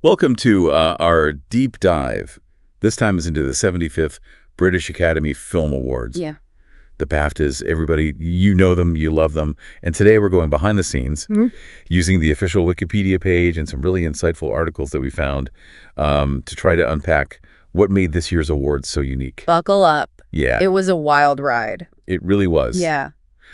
Welcome to our deep dive. This time is into the 75th British Academy Film Awards. Yeah. The BAFTAs, everybody, you know them, you love them. And today we're going behind the scenes using the official Wikipedia page and some really insightful articles that we found to try to unpack what made this year's awards so unique. Buckle up. Yeah. It was a wild ride. It really was. Yeah.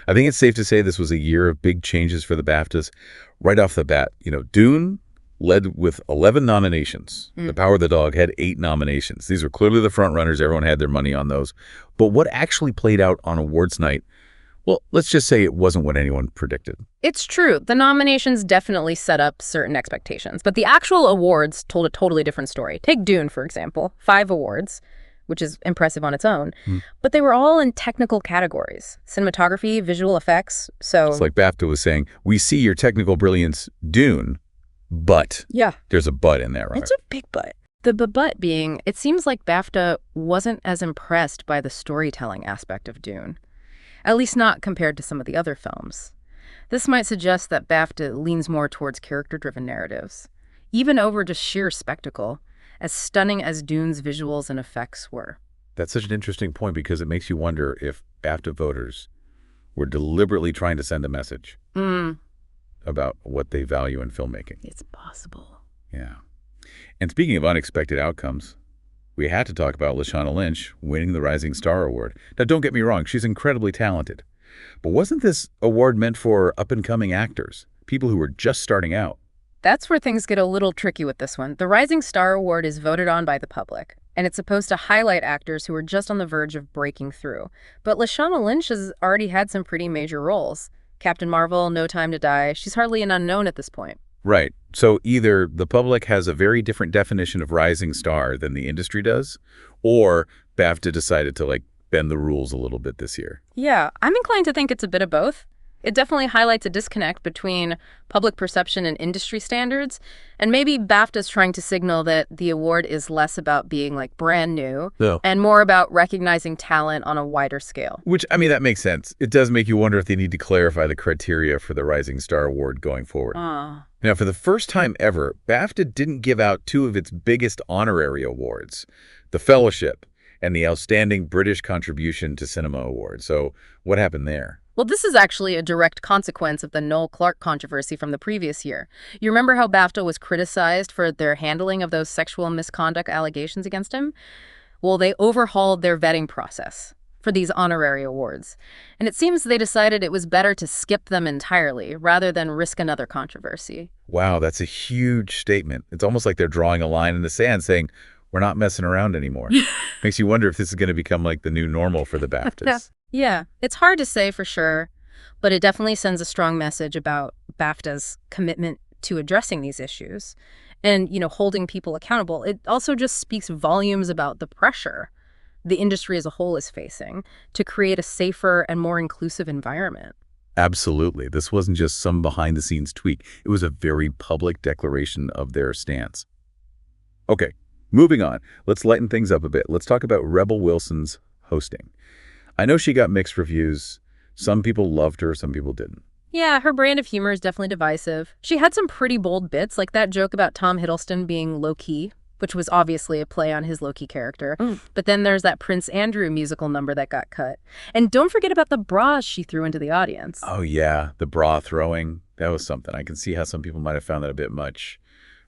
I think it's safe to say this was a year of big changes for the BAFTAs. Right off the bat, Dune led with 11 nominations. The Power of the Dog had 8 nominations. These were clearly the front runners. Everyone had their money on those. But what actually played out on awards night, well, let's just say it wasn't what anyone predicted. It's true. The nominations definitely set up certain expectations, but the actual awards told a totally different story. Take Dune, for example. 5 awards, which is impressive on its own. But they were all in technical categories. Cinematography, visual effects, so... It's like BAFTA was saying, we see your technical brilliance, Dune, but there's a but in there, right? It's a big but. The but being, it seems like BAFTA wasn't as impressed by the storytelling aspect of Dune, at least not compared to some of the other films. This might suggest that BAFTA leans more towards character-driven narratives, even over just sheer spectacle, as stunning as Dune's visuals and effects were. That's such an interesting point because it makes you wonder if BAFTA voters were deliberately trying to send a message about what they value in filmmaking. It's possible. Yeah. And speaking of unexpected outcomes, we had to talk about Lashana Lynch winning the Rising Star Award. Now, don't get me wrong, she's incredibly talented. But wasn't this award meant for up-and-coming actors, people who were just starting out? That's where things get a little tricky with this one. The Rising Star Award is voted on by the public, and it's supposed to highlight actors who are just on the verge of breaking through. But Lashana Lynch has already had some pretty major roles. Captain Marvel, No Time to Die. She's hardly an unknown at this point. Right. So either the public has a very different definition of rising star than the industry does, or BAFTA decided to, bend the rules a little bit this year. Yeah, I'm inclined to think it's a bit of both. It definitely highlights a disconnect between public perception and industry standards, and maybe BAFTA's trying to signal that the award is less about being, brand new and more about recognizing talent on a wider scale. Which, that makes sense. It does make you wonder if they need to clarify the criteria for the Rising Star Award going forward. Now, for the first time ever, BAFTA didn't give out 2 of its biggest honorary awards, the Fellowship and the Outstanding British Contribution to Cinema Award. So what happened there? Well, this is actually a direct consequence of the Noel Clarke controversy from the previous year. You remember how BAFTA was criticized for their handling of those sexual misconduct allegations against him? Well, they overhauled their vetting process for these honorary awards. And it seems they decided it was better to skip them entirely rather than risk another controversy. Wow, that's a huge statement. It's almost like they're drawing a line in the sand saying, we're not messing around anymore. Makes you wonder if this is going to become the new normal for the BAFTAs. Yeah, it's hard to say for sure, but it definitely sends a strong message about BAFTA's commitment to addressing these issues and, holding people accountable. It also just speaks volumes about the pressure the industry as a whole is facing to create a safer and more inclusive environment. Absolutely. This wasn't just some behind-the-scenes tweak. It was a very public declaration of their stance. Okay, moving on. Let's lighten things up a bit. Let's talk about Rebel Wilson's hosting. I know she got mixed reviews. Some people loved her, some people didn't. Yeah, her brand of humor is definitely divisive. She had some pretty bold bits, like that joke about Tom Hiddleston being low-key, which was obviously a play on his low-key character. But then there's that Prince Andrew musical number that got cut. And don't forget about the bras she threw into the audience. Oh, yeah, the bra throwing. That was something. I can see how some people might have found that a bit much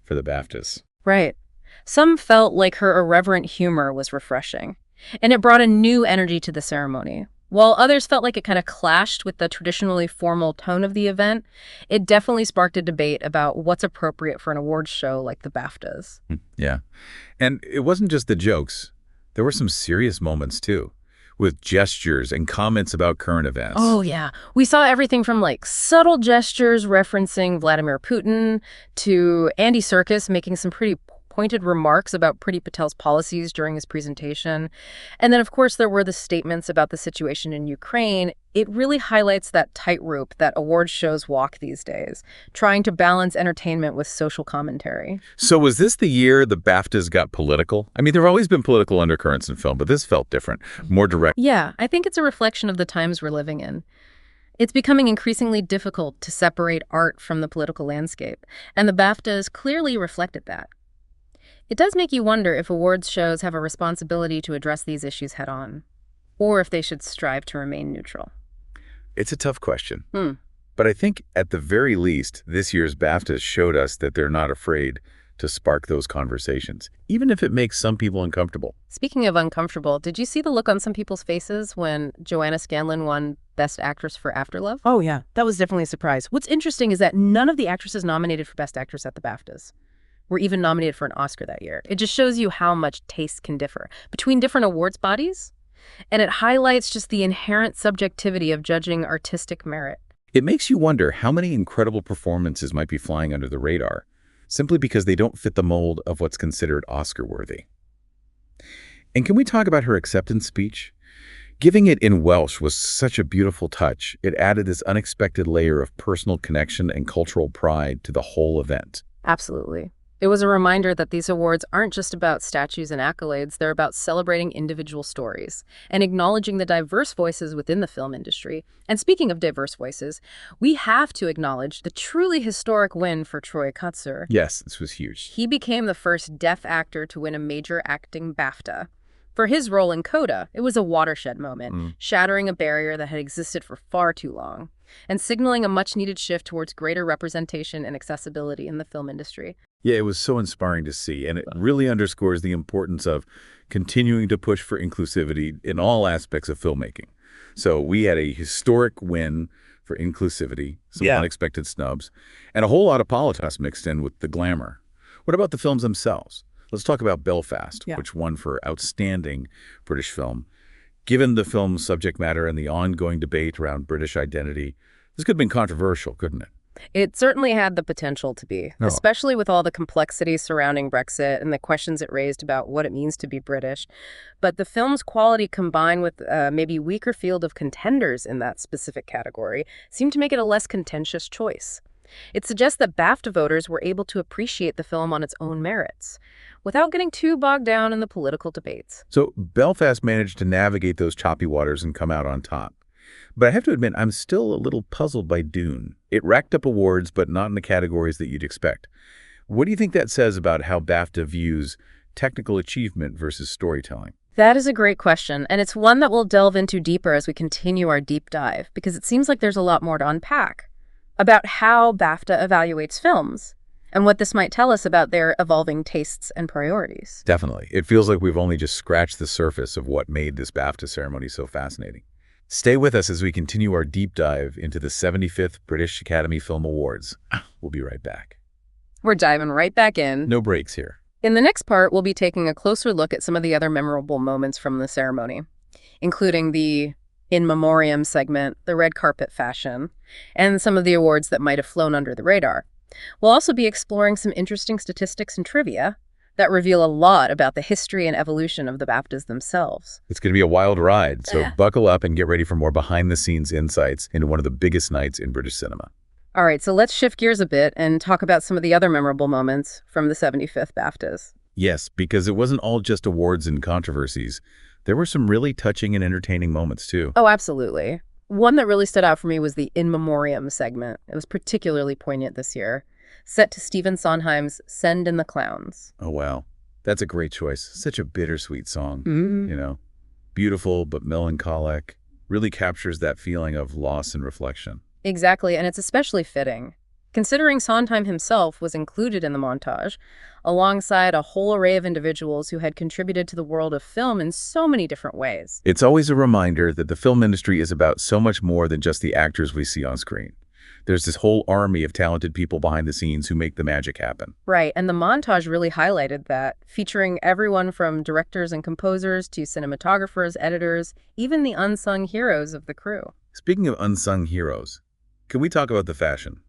for the BAFTAs. Right. Some felt like her irreverent humor was refreshing, and it brought a new energy to the ceremony. While others felt like it kind of clashed with the traditionally formal tone of the event, it definitely sparked a debate about what's appropriate for an awards show like the BAFTAs. Yeah. And it wasn't just the jokes. There were some serious moments, too, with gestures and comments about current events. Oh, yeah. We saw everything from, subtle gestures referencing Vladimir Putin to Andy Serkis making some pretty pointed remarks about Priti Patel's policies during his presentation. And then, of course, there were the statements about the situation in Ukraine. It really highlights that tightrope that awards shows walk these days, trying to balance entertainment with social commentary. So was this the year the BAFTAs got political? There have always been political undercurrents in film, but this felt different, more direct. Yeah, I think it's a reflection of the times we're living in. It's becoming increasingly difficult to separate art from the political landscape, and the BAFTAs clearly reflected that. It does make you wonder if awards shows have a responsibility to address these issues head-on, or if they should strive to remain neutral. It's a tough question. But I think at the very least, this year's BAFTAs showed us that they're not afraid to spark those conversations, even if it makes some people uncomfortable. Speaking of uncomfortable, did you see the look on some people's faces when Joanna Scanlon won Best Actress for Afterlove? Oh, yeah. That was definitely a surprise. What's interesting is that none of the actresses nominated for Best Actress at the BAFTAs were even nominated for an Oscar that year. It just shows you how much taste can differ between different awards bodies, and it highlights just the inherent subjectivity of judging artistic merit. It makes you wonder how many incredible performances might be flying under the radar, simply because they don't fit the mold of what's considered Oscar-worthy. And can we talk about her acceptance speech? Giving it in Welsh was such a beautiful touch. It added this unexpected layer of personal connection and cultural pride to the whole event. Absolutely. It was a reminder that these awards aren't just about statues and accolades, they're about celebrating individual stories and acknowledging the diverse voices within the film industry. And speaking of diverse voices, we have to acknowledge the truly historic win for Troy Kotsur. Yes, this was huge. He became the first deaf actor to win a major acting BAFTA. For his role in Coda, it was a watershed moment, shattering a barrier that had existed for far too long, and signaling a much-needed shift towards greater representation and accessibility in the film industry. Yeah, it was so inspiring to see, and it really underscores the importance of continuing to push for inclusivity in all aspects of filmmaking. So we had a historic win for inclusivity, some unexpected snubs, and a whole lot of politics mixed in with the glamour. What about the films themselves? Let's talk about Belfast, which won for Outstanding British Film. Given the film's subject matter and the ongoing debate around British identity, this could have been controversial, couldn't it? It certainly had the potential to be, especially with all the complexities surrounding Brexit and the questions it raised about what it means to be British. But the film's quality combined with maybe weaker field of contenders in that specific category seemed to make it a less contentious choice. It suggests that BAFTA voters were able to appreciate the film on its own merits, without getting too bogged down in the political debates. So Belfast managed to navigate those choppy waters and come out on top. But I have to admit, I'm still a little puzzled by Dune. It racked up awards, but not in the categories that you'd expect. What do you think that says about how BAFTA views technical achievement versus storytelling? That is a great question, and it's one that we'll delve into deeper as we continue our deep dive, because it seems like there's a lot more to unpack about how BAFTA evaluates films and what this might tell us about their evolving tastes and priorities. Definitely. It feels like we've only just scratched the surface of what made this BAFTA ceremony so fascinating. Stay with us as we continue our deep dive into the 75th British Academy Film Awards. We'll be right back. We're diving right back in. No breaks here. In the next part, we'll be taking a closer look at some of the other memorable moments from the ceremony, including the in memoriam segment, the red carpet fashion, and some of the awards that might have flown under the radar. We'll also be exploring some interesting statistics and trivia that reveal a lot about the history and evolution of the BAFTAs themselves. It's going to be a wild ride, so buckle up and get ready for more behind-the-scenes insights into one of the biggest nights in British cinema. All right, so let's shift gears a bit and talk about some of the other memorable moments from the 75th BAFTAs. Yes, because it wasn't all just awards and controversies. There were some really touching and entertaining moments, too. Oh, absolutely. One that really stood out for me was the in memoriam segment. It was particularly poignant this year, set to Stephen Sondheim's Send in the Clowns. Oh, wow. That's a great choice. Such a bittersweet song, you know. Beautiful but melancholic. Really captures that feeling of loss and reflection. Exactly, and it's especially fitting, considering Sondheim himself was included in the montage, alongside a whole array of individuals who had contributed to the world of film in so many different ways. It's always a reminder that the film industry is about so much more than just the actors we see on screen. There's this whole army of talented people behind the scenes who make the magic happen. Right, and the montage really highlighted that, featuring everyone from directors and composers to cinematographers, editors, even the unsung heroes of the crew. Speaking of unsung heroes, can we talk about the fashion?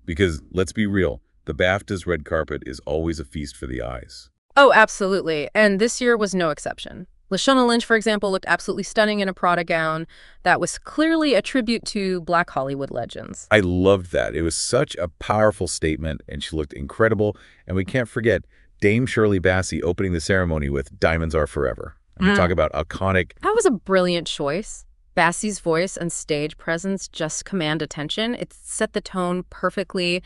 Because, let's be real, the BAFTA's red carpet is always a feast for the eyes. Oh, absolutely, and this year was no exception. Lashana Lynch, for example, looked absolutely stunning in a Prada gown that was clearly a tribute to Black Hollywood legends. I loved that. It was such a powerful statement, and she looked incredible. And we can't forget Dame Shirley Bassey opening the ceremony with Diamonds Are Forever. I mean, talk about iconic. That was a brilliant choice. Bassey's voice and stage presence just command attention. It set the tone perfectly.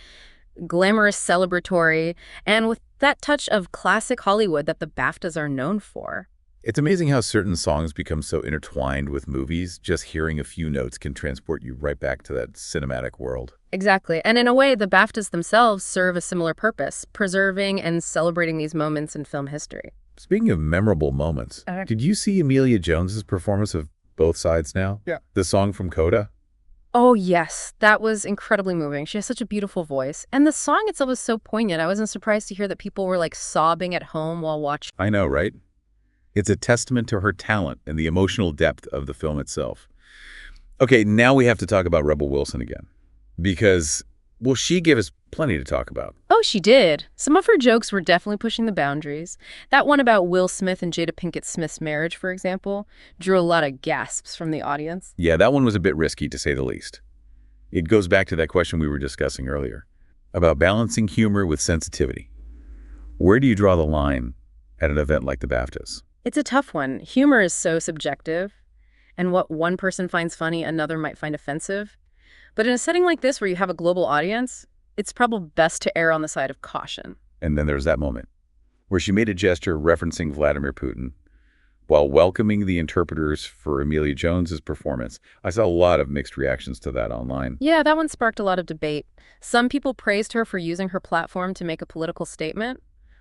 glamorous, celebratory, and with that touch of classic Hollywood that the BAFTAs are known for. It's amazing how certain songs become so intertwined with movies. Just hearing a few notes can transport you right back to that cinematic world. Exactly. And in a way, the BAFTAs themselves serve a similar purpose, preserving and celebrating these moments in film history. Speaking of memorable moments, did you see Emilia Jones's performance of Both Sides Now? Yeah. The song from Coda? Oh, yes. That was incredibly moving. She has such a beautiful voice. And the song itself was so poignant. I wasn't surprised to hear that people were like sobbing at home while watching. I know, right? It's a testament to her talent and the emotional depth of the film itself. Okay, now we have to talk about Rebel Wilson again. Because, well, she gave us plenty to talk about. Oh, she did. Some of her jokes were definitely pushing the boundaries. That one about Will Smith and Jada Pinkett Smith's marriage, for example, drew a lot of gasps from the audience. Yeah, that one was a bit risky, to say the least. It goes back to that question we were discussing earlier about balancing humor with sensitivity. Where do you draw the line at an event like the BAFTAs? It's a tough one. Humor is so subjective, and what one person finds funny, another might find offensive. But in a setting like this where you have a global audience, it's probably best to err on the side of caution. And then there's that moment where she made a gesture referencing Vladimir Putin while welcoming the interpreters for Emilia Jones's performance. I saw a lot of mixed reactions to that online. Yeah, that one sparked a lot of debate. Some people praised her for using her platform to make a political statement,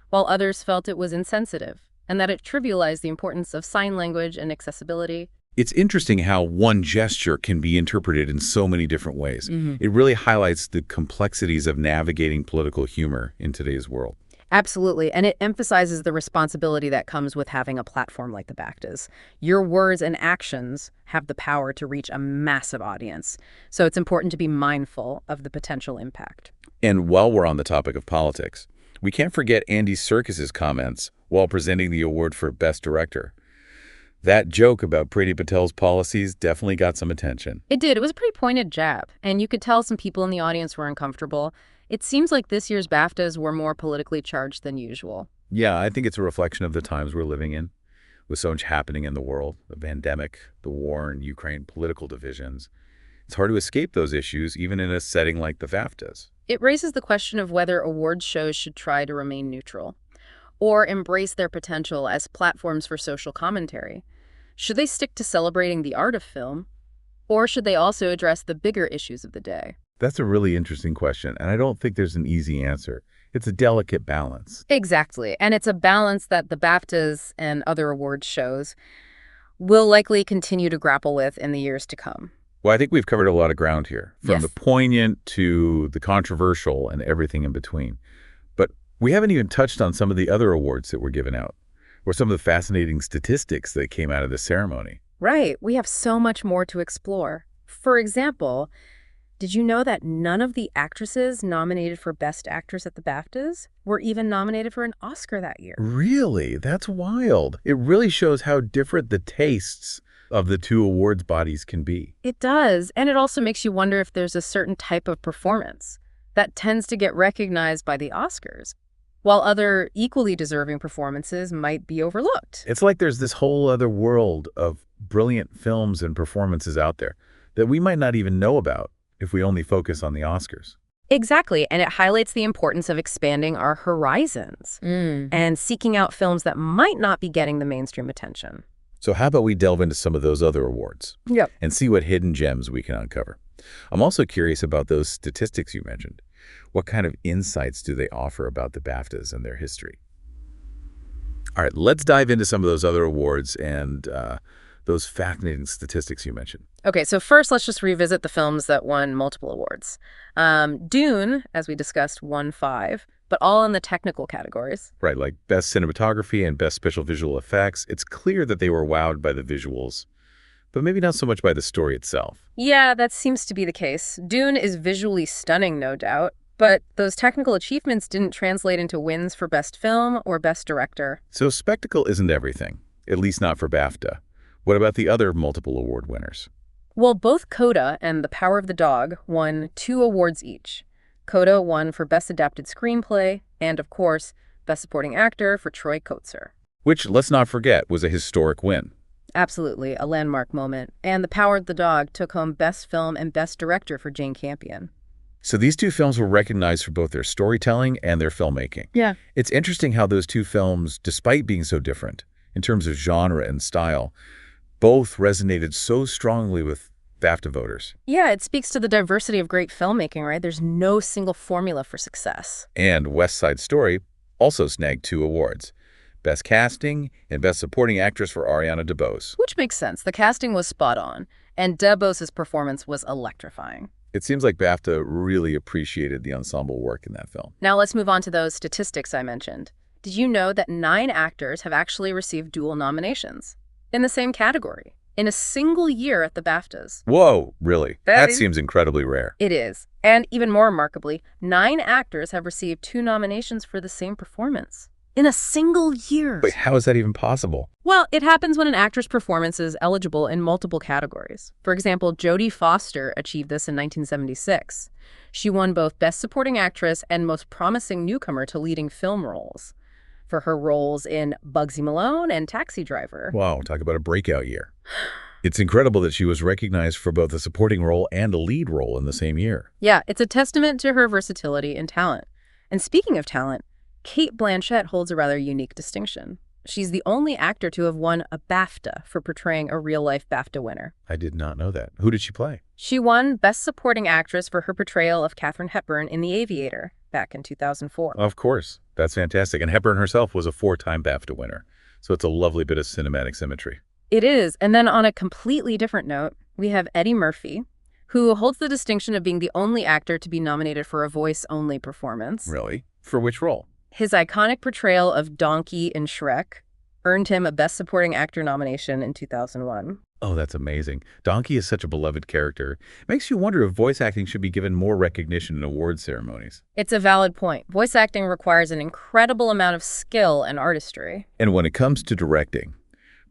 while others felt it was insensitive and that it trivialized the importance of sign language and accessibility. It's interesting how one gesture can be interpreted in so many different ways. It really highlights the complexities of navigating political humor in today's world. Absolutely, and it emphasizes the responsibility that comes with having a platform like the BAFTAs. Your words and actions have the power to reach a massive audience, so it's important to be mindful of the potential impact. And while we're on the topic of politics, we can't forget Andy Serkis's comments while presenting the award for Best Director. That joke about Priti Patel's policies definitely got some attention. It did. It was a pretty pointed jab, and you could tell some people in the audience were uncomfortable. It seems like this year's BAFTAs were more politically charged than usual. Yeah, I think it's a reflection of the times we're living in, with so much happening in the world, the pandemic, the war in Ukraine, political divisions. It's hard to escape those issues, even in a setting like the BAFTAs. It raises the question of whether awards shows should try to remain neutral or embrace their potential as platforms for social commentary. Should they stick to celebrating the art of film, or should they also address the bigger issues of the day? That's a really interesting question, and I don't think there's an easy answer. It's a delicate balance. Exactly, and it's a balance that the BAFTAs and other awards shows will likely continue to grapple with in the years to come. Well, I think we've covered a lot of ground here, from Yes. the poignant to the controversial and everything in between. But we haven't even touched on some of the other awards that were given out, or some of the fascinating statistics that came out of the ceremony. Right, we have so much more to explore. For example, did you know that none of the actresses nominated for Best Actress at the BAFTAs were even nominated for an Oscar that year? Really? That's wild. It really shows how different the tastes of the two awards bodies can be. It does, and it also makes you wonder if there's a certain type of performance that tends to get recognized by the Oscars, while other equally deserving performances might be overlooked. It's like there's this whole other world of brilliant films and performances out there that we might not even know about if we only focus on the Oscars. Exactly, and it highlights the importance of expanding our horizons and seeking out films that might not be getting the mainstream attention. So how about we delve into some of those other awards Yep. and see what hidden gems we can uncover? I'm also curious about those statistics you mentioned. What kind of insights do they offer about the BAFTAs and their history? All right, let's dive into some of those other awards and those fascinating statistics you mentioned. Okay, so first let's just revisit the films that won multiple awards. Dune, as we discussed, won 5, but all in the technical categories. Right, like Best Cinematography and Best Special Visual Effects. It's clear that they were wowed by the visuals, but maybe not so much by the story itself. Yeah, that seems to be the case. Dune is visually stunning, no doubt, but those technical achievements didn't translate into wins for Best Film or Best Director. So spectacle isn't everything, at least not for BAFTA. What about the other multiple award winners? Well, both Coda and The Power of the Dog won 2 awards each. Coda won for Best Adapted Screenplay and, of course, Best Supporting Actor for Troy Kotsur. Which, let's not forget, was a historic win. Absolutely, a landmark moment. And The Power of the Dog took home Best Film and Best Director for Jane Campion. So these two films were recognized for both their storytelling and their filmmaking. Yeah. It's interesting how those two films, despite being so different in terms of genre and style, both resonated so strongly with BAFTA voters. Yeah, it speaks to the diversity of great filmmaking, right? There's no single formula for success. And West Side Story also snagged 2 awards. Best Casting and Best Supporting Actress for Ariana DeBose. Which makes sense. The casting was spot on, and DeBose's performance was electrifying. It seems like BAFTA really appreciated the ensemble work in that film. Now let's move on to those statistics I mentioned. Did you know that 9 actors have actually received dual nominations in the same category in a single year at the BAFTAs? Whoa, really? That seems incredibly rare. It is. And even more remarkably, 9 actors have received 2 nominations for the same performance in a single year. Wait, how is that even possible? Well, it happens when an actor's performance is eligible in multiple categories. For example, Jodie Foster achieved this in 1976. She won both Best Supporting Actress and Most Promising Newcomer to Leading Film roles for her roles in Bugsy Malone and Taxi Driver. Wow, talk about a breakout year. It's incredible that she was recognized for both a supporting role and a lead role in the same year. Yeah, it's a testament to her versatility and talent. And speaking of talent, Cate Blanchett holds a rather unique distinction. She's the only actor to have won a BAFTA for portraying a real-life BAFTA winner. I did not know that. Who did she play? She won Best Supporting Actress for her portrayal of Katharine Hepburn in The Aviator back in 2004. Of course. That's fantastic. And Hepburn herself was a 4-time BAFTA winner. So it's a lovely bit of cinematic symmetry. It is. And then on a completely different note, we have Eddie Murphy, who holds the distinction of being the only actor to be nominated for a voice-only performance. Really? For which role? His iconic portrayal of Donkey in Shrek earned him a Best Supporting Actor nomination in 2001. Oh, that's amazing. Donkey is such a beloved character. It makes you wonder if voice acting should be given more recognition in award ceremonies. It's a valid point. Voice acting requires an incredible amount of skill and artistry. And when it comes to directing,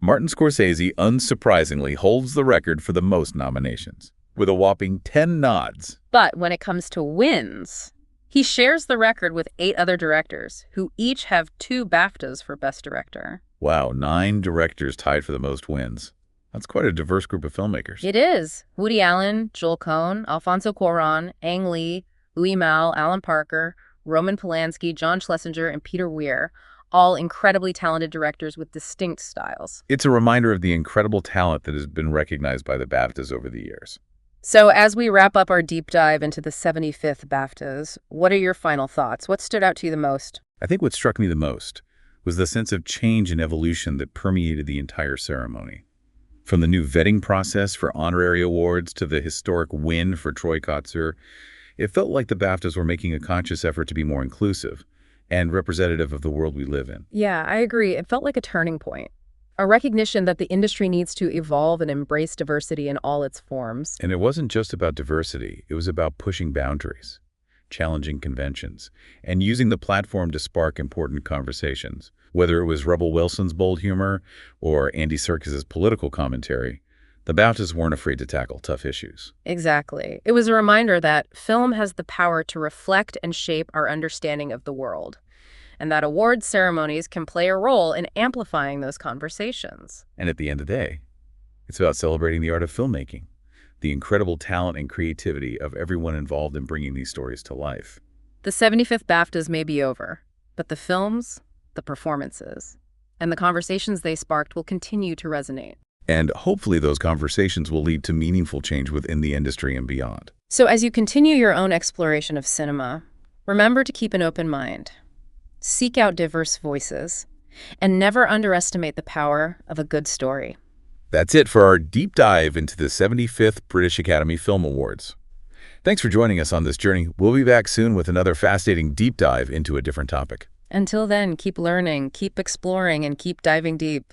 Martin Scorsese unsurprisingly holds the record for the most nominations, with a whopping 10 nods. But when it comes to wins, he shares the record with 8 other directors, who each have 2 BAFTAs for Best Director. Wow, 9 directors tied for the most wins. That's quite a diverse group of filmmakers. It is. Woody Allen, Joel Coen, Alfonso Cuarón, Ang Lee, Louis Malle, Alan Parker, Roman Polanski, John Schlesinger, and Peter Weir, all incredibly talented directors with distinct styles. It's a reminder of the incredible talent that has been recognized by the BAFTAs over the years. So as we wrap up our deep dive into the 75th BAFTAs, what are your final thoughts? What stood out to you the most? I think what struck me the most was the sense of change and evolution that permeated the entire ceremony. From the new vetting process for honorary awards to the historic win for Troy Kotsur, it felt like the BAFTAs were making a conscious effort to be more inclusive and representative of the world we live in. Yeah, I agree. It felt like a turning point. A recognition that the industry needs to evolve and embrace diversity in all its forms. And it wasn't just about diversity. It was about pushing boundaries, challenging conventions, and using the platform to spark important conversations. Whether it was Rebel Wilson's bold humor or Andy Serkis's political commentary, the BAFTAs weren't afraid to tackle tough issues. Exactly. It was a reminder that film has the power to reflect and shape our understanding of the world, and that award ceremonies can play a role in amplifying those conversations. And at the end of the day, it's about celebrating the art of filmmaking, the incredible talent and creativity of everyone involved in bringing these stories to life. The 75th BAFTAs may be over, but the films, the performances, and the conversations they sparked will continue to resonate. And hopefully those conversations will lead to meaningful change within the industry and beyond. So as you continue your own exploration of cinema, remember to keep an open mind. Seek out diverse voices, and never underestimate the power of a good story. That's it for our deep dive into the 75th British Academy Film Awards. Thanks for joining us on this journey. We'll be back soon with another fascinating deep dive into a different topic. Until then, keep learning, keep exploring, and keep diving deep.